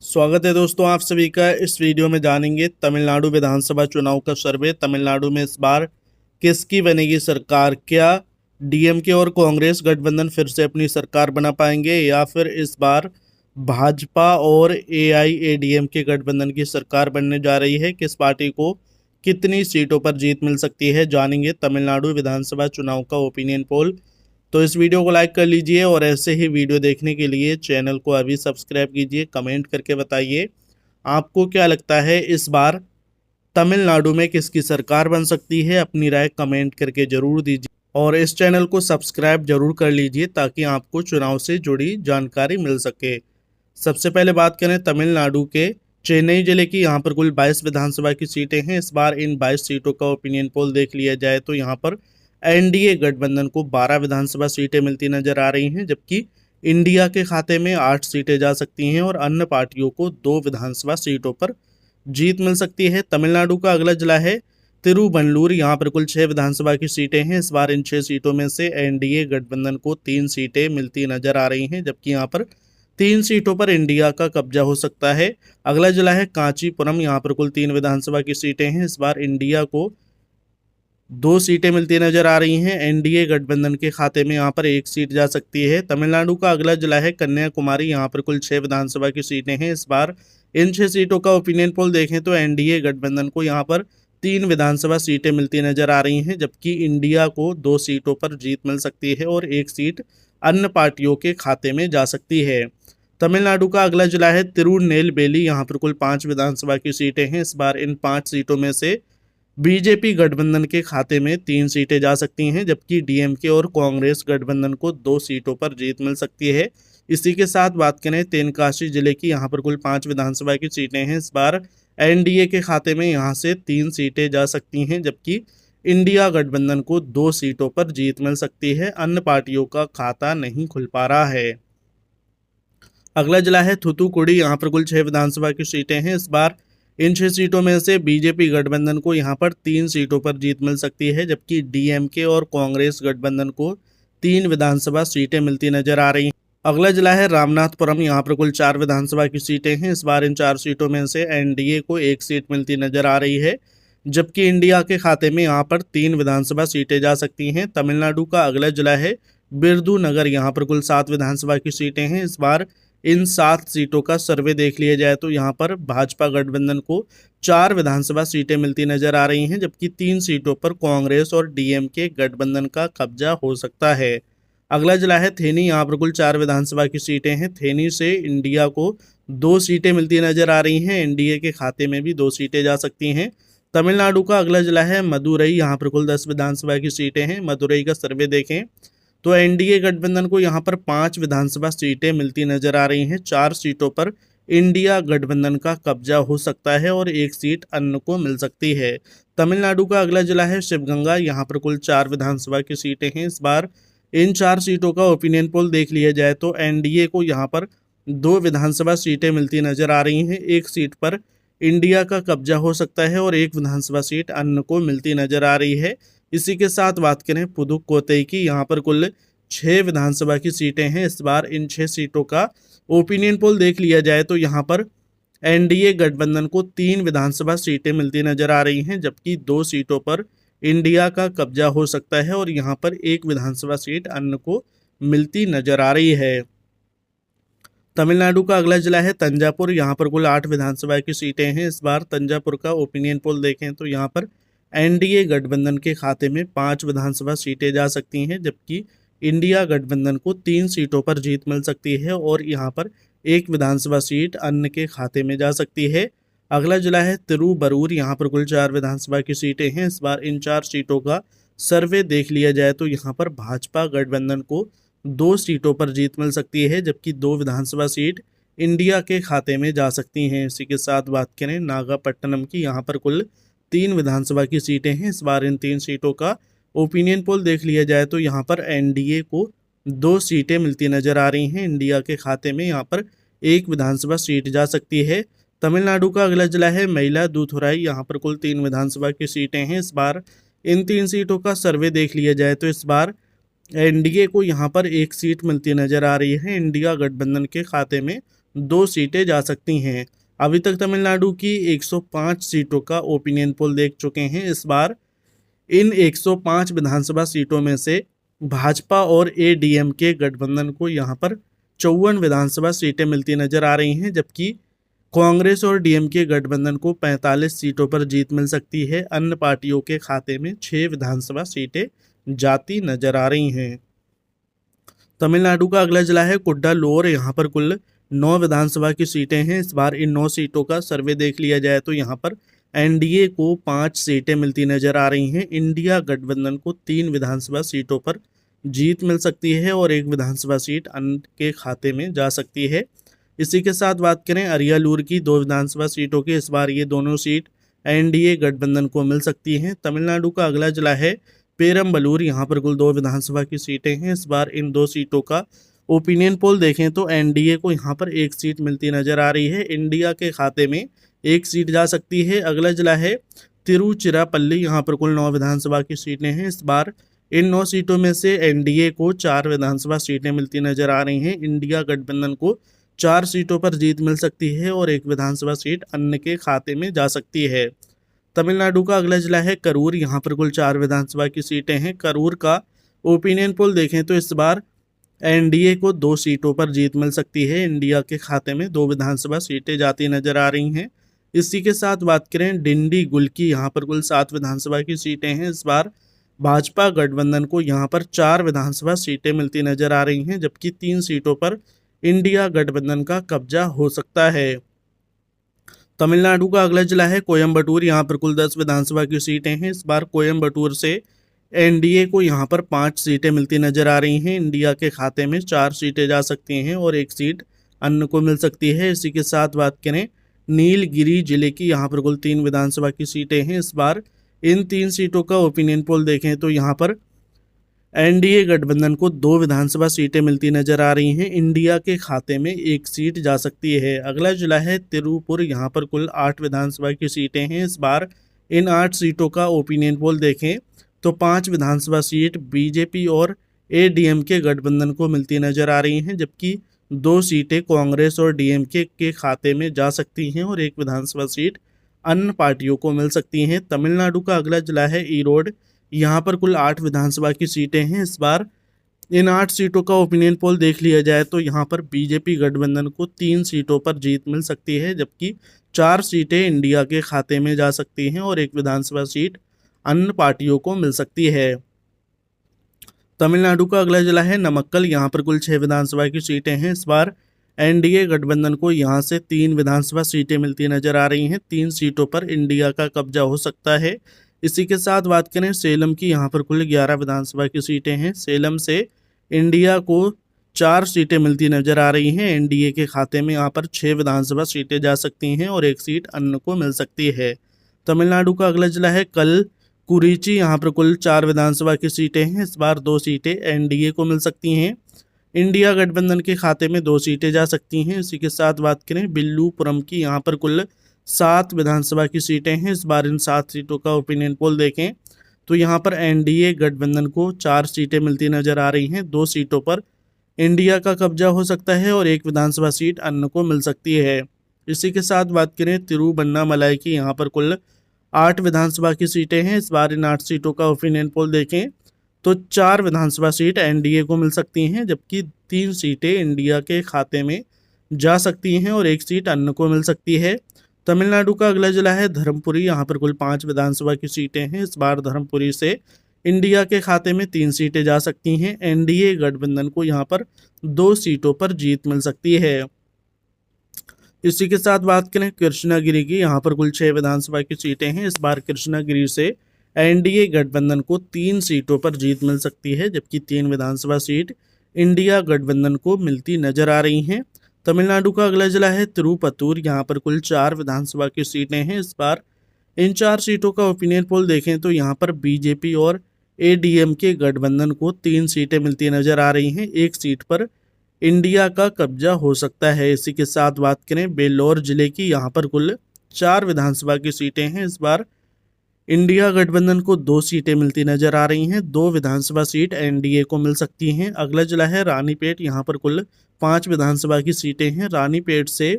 स्वागत है दोस्तों, आप सभी का। इस वीडियो में जानेंगे तमिलनाडु विधानसभा चुनाव का सर्वे। तमिलनाडु में इस बार किसकी बनेगी सरकार? क्या डीएमके और कांग्रेस गठबंधन फिर से अपनी सरकार बना पाएंगे, या फिर इस बार भाजपा और एआईएडीएमके गठबंधन की सरकार बनने जा रही है? किस पार्टी को कितनी सीटों पर जीत मिल सकती है, जानेंगे तमिलनाडु विधानसभा चुनाव का ओपिनियन पोल। तो इस वीडियो को लाइक कर लीजिए और ऐसे ही वीडियो देखने के लिए चैनल को अभी सब्सक्राइब कीजिए। कमेंट करके बताइए आपको क्या लगता है इस बार तमिलनाडु में किसकी सरकार बन सकती है। अपनी राय कमेंट करके जरूर दीजिए और इस चैनल को सब्सक्राइब जरूर कर लीजिए ताकि आपको चुनाव से जुड़ी जानकारी मिल सके। सबसे पहले बात करें तमिलनाडु के चेन्नई जिले की। यहाँ पर कुल 22 विधानसभा की सीटें हैं। इस बार इन 22 सीटों का ओपिनियन पोल देख लिया जाए तो यहाँ पर एनडीए गठबंधन को 12 विधानसभा सीटें मिलती नजर आ रही हैं, जबकि इंडिया के खाते में 8 सीटें जा सकती हैं और अन्य पार्टियों को 2 विधानसभा सीटों पर जीत मिल सकती है। तमिलनाडु का अगला जिला है तिरुवल्लुर। यहाँ पर कुल 6 विधानसभा की सीटें हैं। इस बार इन 6 सीटों में से एनडीए गठबंधन को 3 सीटें मिलती नजर आ रही हैं, जबकि यहाँ पर 3 सीटों पर इंडिया का कब्जा हो सकता है। अगला जिला है कांचीपुरम। यहाँ पर कुल 3 विधानसभा की सीटें हैं। इस बार इंडिया को 2 सीटें मिलती नजर आ रही हैं। एनडीए गठबंधन के खाते में यहाँ पर 1 सीट जा सकती है। तमिलनाडु का अगला जिला है कन्याकुमारी। यहाँ पर कुल 6 विधानसभा की सीटें हैं। इस बार इन 6 सीटों का ओपिनियन पोल देखें तो एनडीए गठबंधन को यहाँ पर 3 विधानसभा सीटें मिलती नजर आ रही हैं, जबकि इंडिया को 2 सीटों पर जीत मिल सकती है और 1 सीट अन्य पार्टियों के खाते में जा सकती है। तमिलनाडु का अगला जिला है तिरुनेलवेली। यहाँ पर कुल 5 विधानसभा की सीटें हैं। इस बार इन 5 सीटों में से बीजेपी गठबंधन के खाते में 3 सीटें जा सकती हैं, जबकि डीएमके और कांग्रेस गठबंधन को 2 सीटों पर जीत मिल सकती है। इसी के साथ बात करें तेनकाशी जिले की। यहाँ पर कुल 5 विधानसभा की सीटें हैं। इस बार एनडीए के खाते में यहाँ से 3 सीटें जा सकती हैं, जबकि इंडिया गठबंधन को 2 सीटों पर जीत मिल सकती है। अन्य पार्टियों का खाता नहीं खुल पा रहा है। अगला जिला है थूथुकुडी। यहाँ पर कुल 6 विधानसभा की सीटें हैं। इस बार इन 6 सीटों में से बीजेपी गठबंधन को यहाँ पर 3 सीटों पर जीत मिल सकती है, जबकि डीएमके और कांग्रेस गठबंधन को 3 विधानसभा सीटें मिलती नजर आ रही हैं। अगला जिला है रामनाथपुरम। यहाँ पर कुल 4 विधानसभा की सीटें हैं। इस बार इन 4 सीटों में से एनडीए को 1 सीट मिलती नजर आ रही है, जबकि इंडिया के खाते में यहाँ पर 3 विधानसभा सीटें जा सकती हैं। तमिलनाडु का अगला जिला है बिरदुनगर। यहाँ पर कुल 7 विधानसभा की सीटें हैं। इस बार इन 7 सीटों का सर्वे देख लिया जाए तो यहाँ पर भाजपा गठबंधन को 4 विधानसभा सीटें मिलती नजर आ रही हैं, जबकि 3 सीटों पर कांग्रेस और डीएमके गठबंधन का कब्जा हो सकता है। अगला जिला है थेनी। यहाँ पर कुल 4 विधानसभा की सीटें हैं। थेनी से इंडिया को 2 सीटें मिलती नजर आ रही हैं। एनडीए के खाते में भी 2 सीटें जा सकती हैं। तमिलनाडु का अगला जिला है मदुरई। यहाँ पर कुल 10 विधानसभा की सीटें हैं। मदुरई का सर्वे देखें तो एनडीए गठबंधन को यहाँ पर 5 विधानसभा सीटें मिलती नजर आ रही हैं। 4 सीटों पर इंडिया गठबंधन का कब्जा हो सकता है और 1 सीट अन्य को मिल सकती है। तमिलनाडु का अगला जिला है शिवगंगा। यहाँ पर कुल 4 विधानसभा की सीटें हैं। इस बार इन 4 सीटों का ओपिनियन पोल देख लिया जाए तो एनडीए को यहाँ पर 2 विधानसभा सीटें मिलती नजर आ रही हैं। 1 सीट पर इंडिया का कब्जा हो सकता है और 1 विधानसभा सीट अन्य को मिलती नजर आ रही है। इसी के साथ बात करें पुदुकोट्टई की। यहाँ पर कुल 6 विधानसभा की सीटें हैं। इस बार इन 6 सीटों का ओपिनियन पोल देख लिया जाए तो यहाँ पर एनडीए गठबंधन को 3 विधानसभा सीटें मिलती नजर आ रही हैं, जबकि 2 सीटों पर इंडिया का कब्जा हो सकता है और यहाँ पर 1 विधानसभा सीट अन्य को मिलती नजर आ रही है। तमिलनाडु का अगला जिला है तंजापुर। यहाँ पर कुल 8 विधानसभा की सीटें हैं। इस बार तंजापुर का ओपिनियन पोल देखें तो यहाँ पर एनडीए गठबंधन के खाते में 5 विधानसभा सीटें जा सकती हैं, जबकि इंडिया गठबंधन को 3 सीटों पर जीत मिल सकती है और यहाँ पर 1 विधानसभा सीट अन्य के खाते में जा सकती है। अगला जिला है तिरुवरूर। यहाँ पर कुल 4 विधानसभा की सीटें हैं। इस बार इन 4 सीटों का सर्वे देख लिया जाए तो यहाँ पर भाजपा गठबंधन को 2 सीटों पर जीत मिल सकती है, जबकि 2 विधानसभा सीट इंडिया के खाते में जा सकती हैं। इसी के साथ बात करें नागापट्टनम की। यहाँ पर कुल 3 विधानसभा की सीटें हैं। इस बार इन 3 सीटों का ओपिनियन पोल देख लिया जाए तो यहाँ पर एनडीए को 2 सीटें मिलती नजर आ रही हैं। इंडिया के खाते में यहाँ पर 1 विधानसभा सीट जा सकती है। तमिलनाडु का अगला जिला है मयिलादुथुराई। यहाँ पर कुल 3 विधानसभा की सीटें हैं। इस बार इन 3 सीटों का सर्वे देख लिया जाए तो इस बार एनडीए को यहाँ पर 1 सीट मिलती नजर आ रही है। इंडिया गठबंधन के खाते में 2 सीटें जा सकती हैं। अभी तक तमिलनाडु की 105 सीटों का ओपिनियन पोल देख चुके हैं। इस बार इन 105 विधानसभा सीटों में से भाजपा और एडीएमके गठबंधन को यहाँ पर 54 विधानसभा सीटें मिलती नजर आ रही हैं, जबकि कांग्रेस और डीएमके गठबंधन को 45 सीटों पर जीत मिल सकती है। अन्य पार्टियों के खाते में 6 विधानसभा सीटें जाती नजर आ रही हैं। तमिलनाडु का अगला जिला है कुड्डालोर। यहाँ पर कुल 9 विधानसभा की सीटें हैं। इस बार इन 9 सीटों का सर्वे देख लिया जाए तो यहाँ पर एनडीए को 5 सीटें मिलती नजर आ रही हैं। इंडिया गठबंधन को 3 विधानसभा सीटों पर जीत मिल सकती है और 1 विधानसभा सीट अन्य के खाते में जा सकती है। इसी के साथ बात करें अरियालूर की 2 विधानसभा सीटों की, इस बार ये दोनों सीट एनडीए गठबंधन को मिल सकती हैं। तमिलनाडु का अगला जिला है पेरम्बलूर। यहाँ पर कुल 2 विधानसभा की सीटें हैं। इस बार इन 2 सीटों का ओपिनियन पोल देखें तो एनडीए को यहाँ पर 1 सीट मिलती नजर आ रही है। इंडिया के खाते में 1 सीट जा सकती है। अगला जिला है तिरुचिरापल्ली। यहाँ पर कुल 9 विधानसभा की सीटें हैं। इस बार इन 9 सीटों में से एनडीए को 4 विधानसभा सीटें मिलती नजर आ रही हैं। इंडिया गठबंधन को 4 सीटों पर जीत मिल सकती है और 1 विधानसभा सीट अन्य के खाते में जा सकती है। तमिलनाडु का अगला जिला है करूर। यहाँ पर कुल 4 विधानसभा की सीटें हैं। करूर का ओपिनियन पोल देखें तो इस बार एनडीए को 2 सीटों पर जीत मिल सकती है। इंडिया के खाते में 2 विधानसभा सीटें जाती नजर आ रही हैं। इसी के साथ बात करें डिंडीगुल की। यहाँ पर कुल 7 विधानसभा की सीटें हैं। इस बार भाजपा गठबंधन को यहाँ पर 4 विधानसभा सीटें मिलती नजर आ रही हैं, जबकि 3 सीटों पर इंडिया गठबंधन का कब्जा हो सकता है। तमिलनाडु का अगला जिला है कोयम्बटूर। यहाँ पर कुल 10 विधानसभा की सीटें हैं। इस बार कोयम्बटूर से एनडीए को यहाँ पर 5 सीटें मिलती नजर आ रही हैं। इंडिया के खाते में 4 सीटें जा सकती हैं और 1 सीट अन्य को मिल सकती है। इसी के साथ बात करें नीलगिरी जिले की। यहाँ पर कुल 3 विधानसभा की सीटें हैं। इस बार इन 3 सीटों का ओपिनियन पोल देखें तो यहाँ पर एनडीए गठबंधन को 2 विधानसभा सीटें मिलती नजर आ रही हैं। इंडिया के खाते में 1 सीट जा सकती है। अगला जिला है तिरुपुर। यहाँ पर कुल 8 विधानसभा की सीटें हैं। इस बार इन 8 सीटों का ओपिनियन पोल देखें तो 5 विधानसभा सीट बीजेपी और एडीएमके गठबंधन को मिलती नजर आ रही हैं, जबकि 2 सीटें कांग्रेस और डीएमके के खाते में जा सकती हैं और 1 विधानसभा सीट अन्य पार्टियों को मिल सकती हैं। तमिलनाडु का अगला जिला है ईरोड। यहाँ पर कुल 8 विधानसभा की सीटें हैं। इस बार इन 8 सीटों का ओपिनियन पोल देख लिया जाए तो यहाँ पर बीजेपी गठबंधन को 3 सीटों पर जीत मिल सकती है, जबकि 4 सीटें इंडिया के खाते में जा सकती हैं और 1 विधानसभा सीट अन्य पार्टियों को मिल सकती है। तमिलनाडु का अगला जिला है नमक्कल। यहाँ पर कुल 6 विधानसभा की सीटें हैं। इस बार एनडीए गठबंधन को यहाँ से 3 विधानसभा सीटें मिलती नजर आ रही हैं। 3 सीटों पर इंडिया का कब्जा हो सकता है। इसी के साथ बात करें सेलम की। यहाँ पर कुल 11 विधानसभा की सीटें हैं। सेलम से इंडिया को 4 सीटें मिलती नजर आ रही हैं। एनडीए के खाते में यहाँ पर 6 विधानसभा सीटें जा सकती हैं और 1 सीट अन्य को मिल सकती है। तमिलनाडु का अगला जिला है कुरीची। यहाँ पर कुल 4 विधानसभा की सीटें हैं। इस बार 2 सीटें एनडीए को मिल सकती हैं। इंडिया गठबंधन के खाते में 2 सीटें जा सकती हैं। इसी के साथ बात करें बिल्लूपुरम की। यहाँ पर कुल 7 विधानसभा की सीटें हैं। इस बार इन 7 सीटों का ओपिनियन पोल देखें तो यहाँ पर एनडीए गठबंधन को 4 सीटें मिलती नजर आ रही हैं। 2 सीटों पर इंडिया का कब्जा हो सकता है और 1 विधानसभा सीट अन्य को मिल सकती है। इसी के साथ बात करें तिरुवन्नामलाई की। यहाँ पर कुल 8 विधानसभा की सीटें हैं। इस बार इन 8 सीटों का ओपिनियन पोल देखें तो 4 विधानसभा सीट एनडीए को मिल सकती हैं, जबकि 3 सीटें इंडिया के खाते में जा सकती हैं और 1 सीट अन्य को मिल सकती है। तमिलनाडु का अगला जिला है धर्मपुरी। यहाँ पर कुल 5 विधानसभा की सीटें हैं। इस बार धर्मपुरी से इंडिया के खाते में 3 सीटें जा सकती हैं। एनडीए गठबंधन को यहाँ पर 2 सीटों पर जीत मिल सकती है। इसी के साथ बात करें कृष्णागिरी की। यहाँ पर कुल 6 विधानसभा की सीटें हैं। इस बार कृष्णागिरी से एनडीए गठबंधन को 3 सीटों पर जीत मिल सकती है, जबकि 3 विधानसभा सीट इंडिया गठबंधन को मिलती नजर आ रही हैं। तमिलनाडु का अगला जिला है तिरुपतूर। यहाँ पर कुल 4 विधानसभा की सीटें हैं। इस बार इन 4 सीटों का ओपिनियन पोल देखें तो यहाँ पर बीजेपी और एडीएमके गठबंधन को 3 सीटें मिलती नजर आ रही हैं। 1 सीट पर इंडिया का कब्जा हो सकता है। इसी के साथ बात करें बेल्लोर जिले की। यहाँ पर कुल 4 विधानसभा की सीटें हैं। इस बार इंडिया गठबंधन को 2 सीटें मिलती नजर आ रही हैं। 2 विधानसभा सीट एनडीए को मिल सकती हैं। अगला जिला है रानीपेट। यहाँ पर कुल 5 विधानसभा की सीटें हैं। रानीपेट से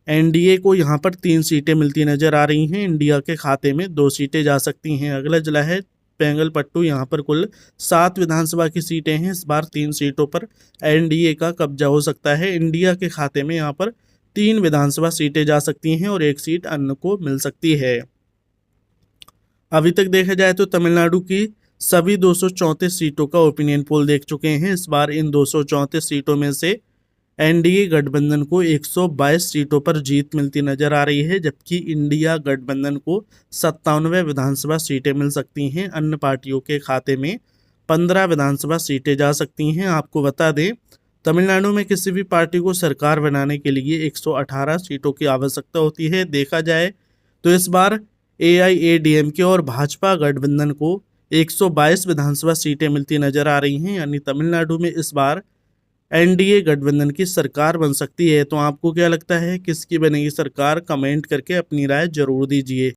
एनडीए को यहाँ पर 3 सीटें मिलती नजर आ रही हैं। इंडिया के खाते में 2 सीटें जा सकती हैं। अगला जिला है पेंगलपट्टू, यहाँ पर कुल 7 विधानसभा की सीटें हैं। इस बार 3 सीटों पर एनडीए का कब्जा हो सकता है। इंडिया के खाते में यहाँ पर 3 विधानसभा सीटें जा सकती हैं और 1 सीट अन्य को मिल सकती है। अभी तक देखा जाए तो तमिलनाडु की सभी 234 सीटों का ओपिनियन पोल देख चुके हैं। इस बार इन 234 सीटों में से एनडीए गठबंधन को 122 सीटों पर जीत मिलती नजर आ रही है, जबकि इंडिया गठबंधन को 97 विधानसभा सीटें मिल सकती हैं। अन्य पार्टियों के खाते में 15 विधानसभा सीटें जा सकती हैं। आपको बता दें, तमिलनाडु में किसी भी पार्टी को सरकार बनाने के लिए 118 सीटों की आवश्यकता होती है। देखा जाए तो इस बार एआईएडीएमके और भाजपा गठबंधन को 122 विधानसभा सीटें मिलती नजर आ रही हैं, यानी तमिलनाडु में इस बार एनडीए गठबंधन की सरकार बन सकती है। तो आपको क्या लगता है, किसकी बनेगी सरकार? कमेंट करके अपनी राय जरूर दीजिए।